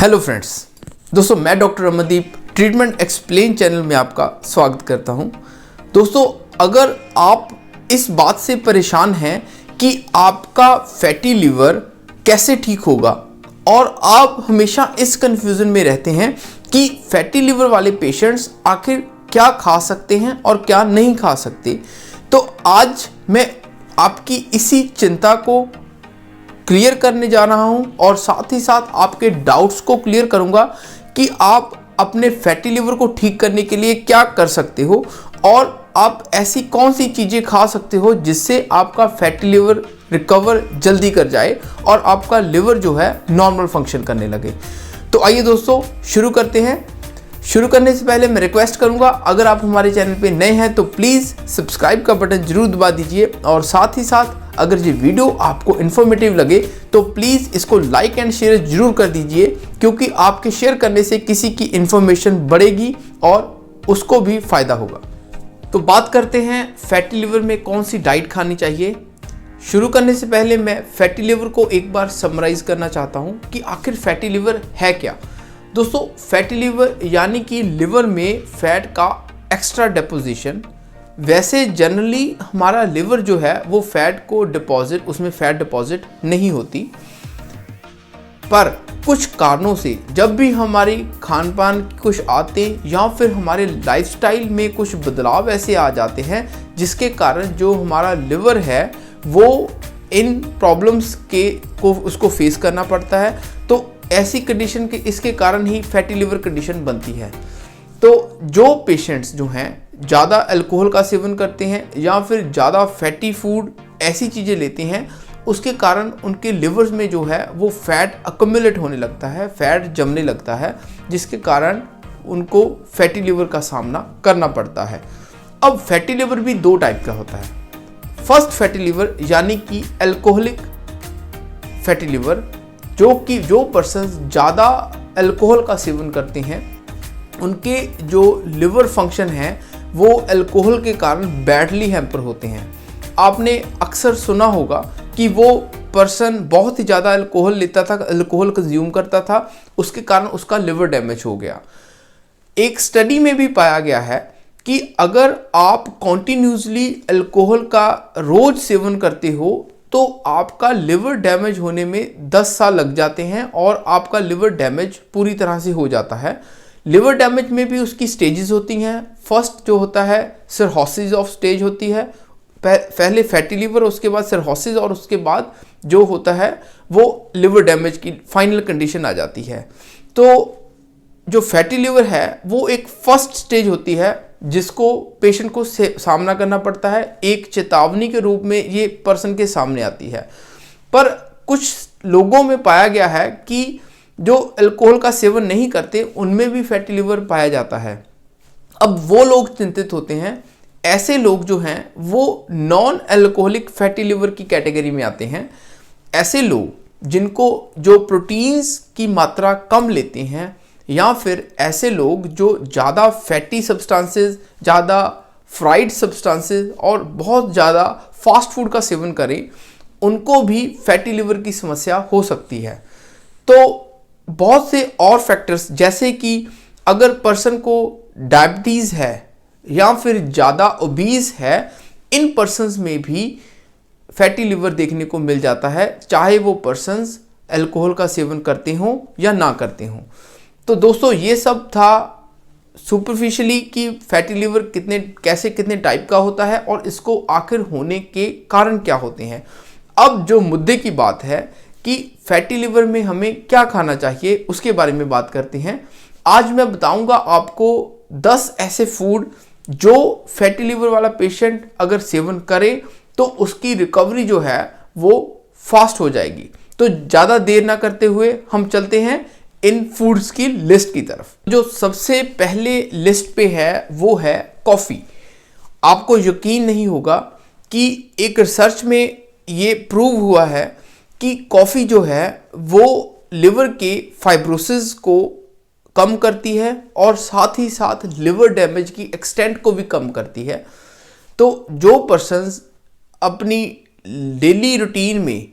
Hello friends, दोस्तों मैं doctor Amandeep treatment explain channel में आपका स्वागत करता हूं। दोस्तों, अगर आप इस बात से परेशान हैं कि आपका फैटी लिवर कैसे ठीक होगा और आप हमेशा इस कंफ्यूजन में रहते हैं कि फैटी लिवर वाले पेशेंट्स आखिर क्या खा सकते हैं और क्या नहीं खा सकते, तो आज मैं आपकी इसी चिंता को क्लियर करने जा रहा हूं और साथ ही साथ आपके डाउट्स को क्लियर करूंगा कि आप अपने फैटी लिवर को ठीक करने के लिए क्या कर सकते हो और आप ऐसी कौन सी चीज़ें खा सकते हो जिससे आपका फैटी लिवर रिकवर जल्दी कर जाए और आपका लिवर जो है नॉर्मल फंक्शन करने लगे। तो आइए दोस्तों शुरू करते हैं। शुरू करने से पहले मैं रिक्वेस्ट करूंगा, अगर आप हमारे चैनल पे नए हैं तो प्लीज़ सब्सक्राइब का बटन जरूर दबा दीजिए और साथ ही साथ अगर ये वीडियो आपको इन्फॉर्मेटिव लगे तो प्लीज़ इसको लाइक एंड शेयर जरूर कर दीजिए, क्योंकि आपके शेयर करने से किसी की इन्फॉर्मेशन बढ़ेगी और उसको भी फ़ायदा होगा। तो बात करते हैं फैटी लिवर में कौन सी डाइट खानी चाहिए। शुरू करने से पहले मैं फैटी लिवर को एक बार समराइज़ करना चाहता हूँ कि आखिर फैटी लिवर है क्या। दोस्तों, फैटी लिवर यानी कि लिवर में फैट का एक्स्ट्रा डिपोजिशन। वैसे जनरली हमारा लिवर जो है वो फैट को डिपॉजिट, उसमें फैट डिपॉजिट नहीं होती, पर कुछ कारणों से जब भी हमारी खान पान कुछ आते या फिर हमारे लाइफस्टाइल में कुछ बदलाव ऐसे आ जाते हैं जिसके कारण जो हमारा लिवर है वो इन प्रॉब्लम्स को उसको फेस करना पड़ता है। तो ऐसी कंडीशन के इसके कारण ही फैटी लिवर कंडीशन बनती है। तो जो पेशेंट्स जो हैं ज़्यादा अल्कोहल का सेवन करते हैं या फिर ज़्यादा फैटी फूड ऐसी चीज़ें लेते हैं, उसके कारण उनके लिवर्स में जो है वो फैट अक्यूमुलेट होने लगता है, फैट जमने लगता है, जिसके कारण उनको फैटी लिवर का सामना करना पड़ता है। अब फैटी लिवर भी दो टाइप का होता है। फर्स्ट फैटी लिवर यानी कि अल्कोहलिक फैटी लिवर, जो पर्सन ज़्यादा अल्कोहल का सेवन करते हैं उनके जो लिवर फंक्शन है वो अल्कोहल के कारण बैडली हैम्पर होते हैं। आपने अक्सर सुना होगा कि वो पर्सन बहुत ही ज़्यादा अल्कोहल लेता था, अल्कोहल कंज्यूम करता था, उसके कारण उसका लिवर डैमेज हो गया। एक स्टडी में भी पाया गया है कि अगर आप कॉन्टिन्यूसली अल्कोहल का रोज सेवन करते हो तो आपका लिवर डैमेज होने में 10 साल लग जाते हैं और आपका लिवर डैमेज पूरी तरह से हो जाता है। लिवर डैमेज में भी उसकी स्टेजेस होती हैं। फर्स्ट जो होता है सिरहोसिस ऑफ स्टेज होती है, पहले फैटी लिवर, उसके बाद सिरहोसिस और उसके बाद जो होता है वो लिवर डैमेज की फाइनल कंडीशन आ जाती है। तो जो फैटी लिवर है वो एक फर्स्ट स्टेज होती है जिसको पेशेंट को सामना करना पड़ता है। एक चेतावनी के रूप में ये पर्सन के सामने आती है। पर कुछ लोगों में पाया गया है कि जो अल्कोहल का सेवन नहीं करते उनमें भी फैटी लिवर पाया जाता है। अब वो लोग चिंतित होते हैं। ऐसे लोग जो हैं वो नॉन अल्कोहलिक फैटी लिवर की कैटेगरी में आते हैं। ऐसे लोग जिनको जो प्रोटीन्स की मात्रा कम लेते हैं या फिर ऐसे लोग जो ज़्यादा फैटी सब्सटेंसेस, ज़्यादा फ्राइड सब्सटेंसेस और बहुत ज़्यादा फास्ट फूड का सेवन करें, उनको भी फैटी लिवर की समस्या हो सकती है। तो बहुत से और फैक्टर्स, जैसे कि अगर पर्सन को डायबिटीज़ है या फिर ज़्यादा ओबीज है, इन पर्सन्स में भी फैटी लिवर देखने को मिल जाता है, चाहे वो पर्सन्स अल्कोहल का सेवन करते हों या ना करते हों। तो दोस्तों, ये सब था सुपरफिशियली कि फैटी लिवर कितने टाइप का होता है और इसको आखिर होने के कारण क्या होते हैं। अब जो मुद्दे की बात है कि फैटी लिवर में हमें क्या खाना चाहिए, उसके बारे में बात करते हैं। आज मैं बताऊंगा आपको 10 ऐसे फूड जो फैटी लिवर वाला पेशेंट अगर सेवन करे तो उसकी रिकवरी जो है वो फास्ट हो जाएगी। तो ज़्यादा देर ना करते हुए हम चलते हैं इन फूड्स की लिस्ट की तरफ। जो सबसे पहले लिस्ट पे है वो है कॉफ़ी। आपको यकीन नहीं होगा कि एक रिसर्च में ये प्रूव हुआ है कि कॉफ़ी जो है वो लिवर के फाइब्रोसिस को कम करती है और साथ ही साथ लिवर डैमेज की एक्सटेंट को भी कम करती है। तो जो पर्सन्स अपनी डेली रूटीन में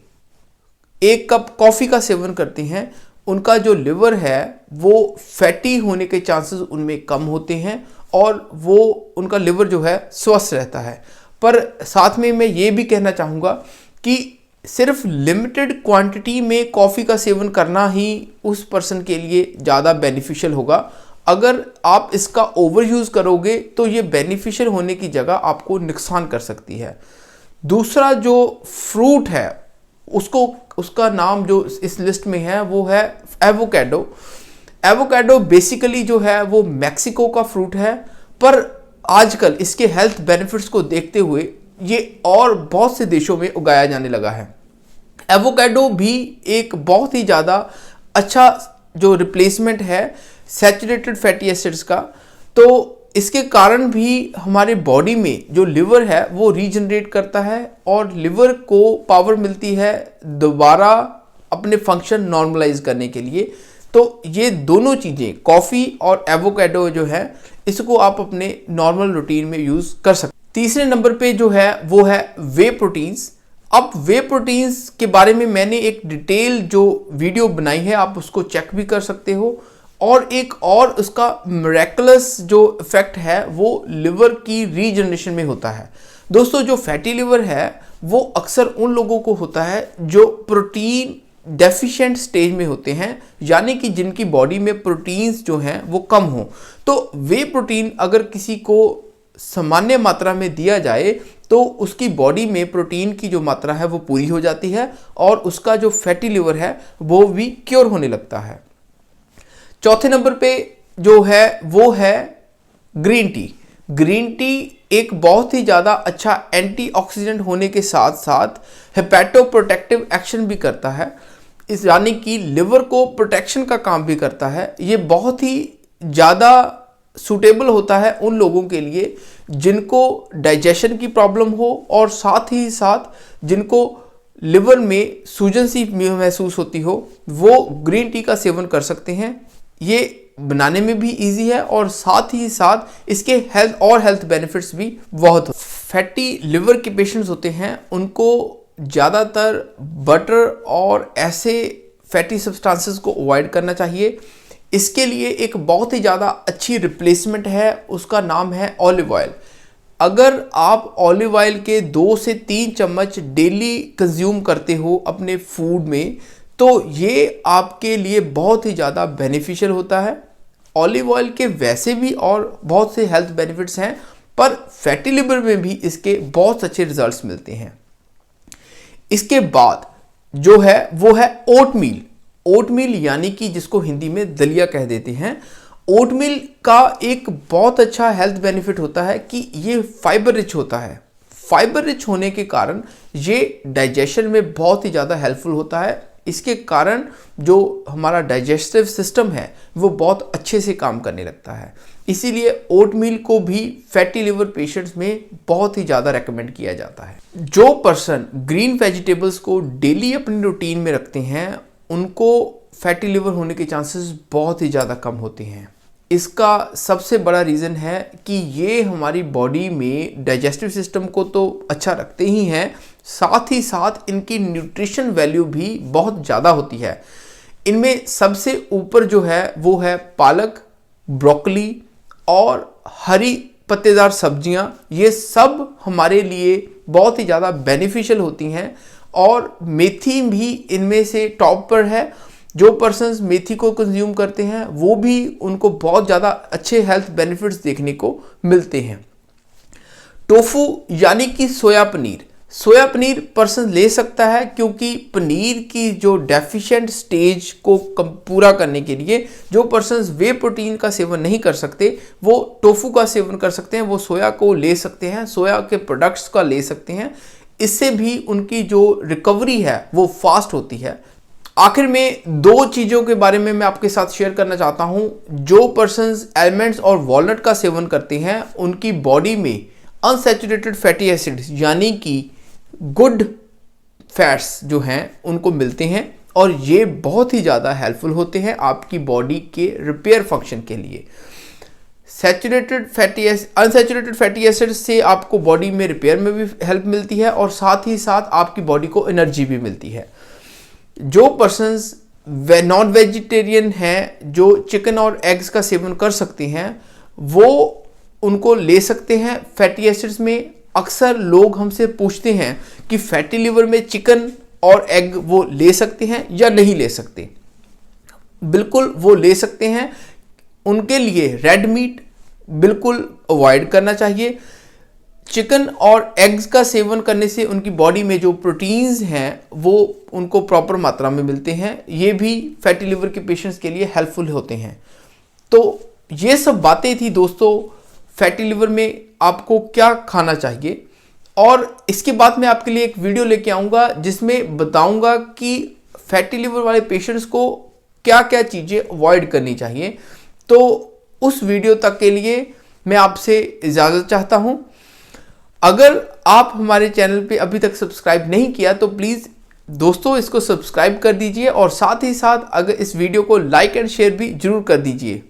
1 कप कॉफ़ी का सेवन करते हैं उनका जो लिवर है वो फैटी होने के चांसेस उनमें कम होते हैं और वो उनका लिवर जो है स्वस्थ रहता है। पर साथ में मैं ये भी कहना चाहूँगा कि सिर्फ लिमिटेड क्वांटिटी में कॉफ़ी का सेवन करना ही उस पर्सन के लिए ज़्यादा बेनिफिशियल होगा। अगर आप इसका ओवर यूज़ करोगे तो ये बेनिफिशियल होने की जगह आपको नुकसान कर सकती है। दूसरा जो फ्रूट है उसका नाम जो इस लिस्ट में है वो है एवोकाडो। एवोकाडो बेसिकली जो है वो मैक्सिको का फ्रूट है, पर आजकल इसके हेल्थ बेनिफिट्स को देखते हुए ये और बहुत से देशों में उगाया जाने लगा है। एवोकाडो भी एक बहुत ही ज़्यादा अच्छा जो रिप्लेसमेंट है सैचुरेटेड फैटी एसिड्स का, तो इसके कारण भी हमारे बॉडी में जो लिवर है वो रीजनरेट करता है और लिवर को पावर मिलती है दोबारा अपने फंक्शन नॉर्मलाइज करने के लिए। तो ये दोनों चीज़ें कॉफ़ी और एवोकाडो जो है इसको आप अपने नॉर्मल रूटीन में यूज़ कर सकते हैं। तीसरे नंबर पे जो है वो है वे प्रोटीन्स। अब वे प्रोटीन्स के बारे में मैंने एक डिटेल जो वीडियो बनाई है, आप उसको चेक भी कर सकते हो। और एक और उसका मिरेकलस जो इफेक्ट है वो लिवर की रीजनरेशन में होता है। दोस्तों, जो फैटी लिवर है वो अक्सर उन लोगों को होता है जो प्रोटीन डेफिशिएंट स्टेज में होते हैं, यानी कि जिनकी बॉडी में प्रोटीन्स जो हैं वो कम हो। तो वे प्रोटीन अगर किसी को सामान्य मात्रा में दिया जाए तो उसकी बॉडी में प्रोटीन की जो मात्रा है वो पूरी हो जाती है और उसका जो फैटी लिवर है वो भी क्योर होने लगता है। चौथे नंबर पे जो है वो है ग्रीन टी। ग्रीन टी एक बहुत ही ज़्यादा अच्छा एंटीऑक्सीडेंट होने के साथ साथ हेपेटोप्रोटेक्टिव एक्शन भी करता है, इस यानी कि लिवर को प्रोटेक्शन का काम भी करता है। ये बहुत ही ज़्यादा सूटेबल होता है उन लोगों के लिए जिनको डाइजेशन की प्रॉब्लम हो और साथ ही साथ जिनको लिवर में सूजन सी महसूस होती हो, वो ग्रीन टी का सेवन कर सकते हैं। ये बनाने में भी इजी है और साथ ही साथ इसके हेल्थ बेनिफिट्स भी बहुत। फैटी लिवर के पेशेंट्स होते हैं उनको ज़्यादातर बटर और ऐसे फैटी सब्सटेंसेस को अवॉइड करना चाहिए। इसके लिए एक बहुत ही ज़्यादा अच्छी रिप्लेसमेंट है, उसका नाम है ऑलिव ऑयल। अगर आप ऑलिव ऑयल के 2 से 3 चम्मच डेली कंज्यूम करते हो अपने फूड में, तो ये आपके लिए बहुत ही ज़्यादा बेनिफिशियल होता है। ऑलिव ऑयल के वैसे भी और बहुत से हेल्थ बेनिफिट्स हैं, पर फैटी लिवर में भी इसके बहुत अच्छे रिजल्ट्स मिलते हैं। इसके बाद जो है वो है ओटमील। ओटमील यानी कि जिसको हिंदी में दलिया कह देते हैं। ओटमील का एक बहुत अच्छा हेल्थ बेनिफिट होता है कि ये फाइबर रिच होता है। फाइबर रिच होने के कारण ये डाइजेशन में बहुत ही ज़्यादा हेल्पफुल होता है। इसके कारण जो हमारा डाइजेस्टिव सिस्टम है वो बहुत अच्छे से काम करने लगता है। इसीलिए ओटमील को भी फैटी लिवर पेशेंट्स में बहुत ही ज़्यादा रेकमेंड किया जाता है। जो पर्सन ग्रीन वेजिटेबल्स को डेली अपनी रूटीन में रखते हैं उनको फैटी लिवर होने के चांसेस बहुत ही ज़्यादा कम होते हैं। इसका सबसे बड़ा रीज़न है कि ये हमारी बॉडी में डाइजेस्टिव सिस्टम को तो अच्छा रखते ही हैं, साथ ही साथ इनकी न्यूट्रिशन वैल्यू भी बहुत ज़्यादा होती है। इनमें सबसे ऊपर जो है वो है पालक, ब्रोकली और हरी पत्तेदार सब्जियां। ये सब हमारे लिए बहुत ही ज़्यादा बेनिफिशियल होती हैं और मेथी भी इनमें से टॉप पर है। जो पर्सन्स मेथी को कंज्यूम करते हैं वो भी उनको बहुत ज़्यादा अच्छे हेल्थ बेनिफिट्स देखने को मिलते हैं। टोफू यानी कि सोया पनीर। सोया पनीर पर्सन ले सकता है क्योंकि पनीर की जो डेफिशिएंट स्टेज को पूरा करने के लिए जो पर्सन्स वे प्रोटीन का सेवन नहीं कर सकते वो टोफू का सेवन कर सकते हैं, वो सोया को ले सकते हैं, सोया के प्रोडक्ट्स का ले सकते हैं। इससे भी उनकी जो रिकवरी है वो फास्ट होती है। आखिर में 2 चीज़ों के बारे में मैं आपके साथ शेयर करना चाहता हूं। जो पर्सन्स एलमंड्स और वॉलनट का सेवन करते हैं उनकी बॉडी में अनसैचुरेटेड फैटी एसिड्स यानी कि गुड फैट्स जो हैं उनको मिलते हैं और ये बहुत ही ज़्यादा हेल्पफुल होते हैं आपकी बॉडी के रिपेयर फंक्शन के लिए। अनसैचुरेटेड फैटी एसिड्स से आपको बॉडी में रिपेयर में भी हेल्प मिलती है और साथ ही साथ आपकी बॉडी को एनर्जी भी मिलती है। जो पर्सन्स वे नॉन वेजिटेरियन हैं जो चिकन और एग्स का सेवन कर सकते हैं वो उनको ले सकते हैं। फैटी एसिड्स में अक्सर लोग हमसे पूछते हैं कि फैटी लिवर में चिकन और एग वो ले सकते हैं या नहीं ले सकते। बिल्कुल वो ले सकते हैं। उनके लिए रेड मीट बिल्कुल अवॉइड करना चाहिए। चिकन और एग्स का सेवन करने से उनकी बॉडी में जो प्रोटीन्स हैं वो उनको प्रॉपर मात्रा में मिलते हैं। ये भी फैटी लिवर के पेशेंट्स के लिए हेल्पफुल होते हैं। तो ये सब बातें थी दोस्तों, फैटी लिवर में आपको क्या खाना चाहिए। और इसके बाद मैं आपके लिए एक वीडियो लेके आऊँगा जिसमें बताऊँगा कि फैटी लिवर वाले पेशेंट्स को क्या क्या चीज़ें अवॉइड करनी चाहिए। तो उस वीडियो तक के लिए मैं आपसे इजाज़त चाहता हूँ। अगर आप हमारे चैनल पे अभी तक सब्सक्राइब नहीं किया तो प्लीज़ दोस्तों इसको सब्सक्राइब कर दीजिए और साथ ही साथ अगर इस वीडियो को लाइक एंड शेयर भी जरूर कर दीजिए।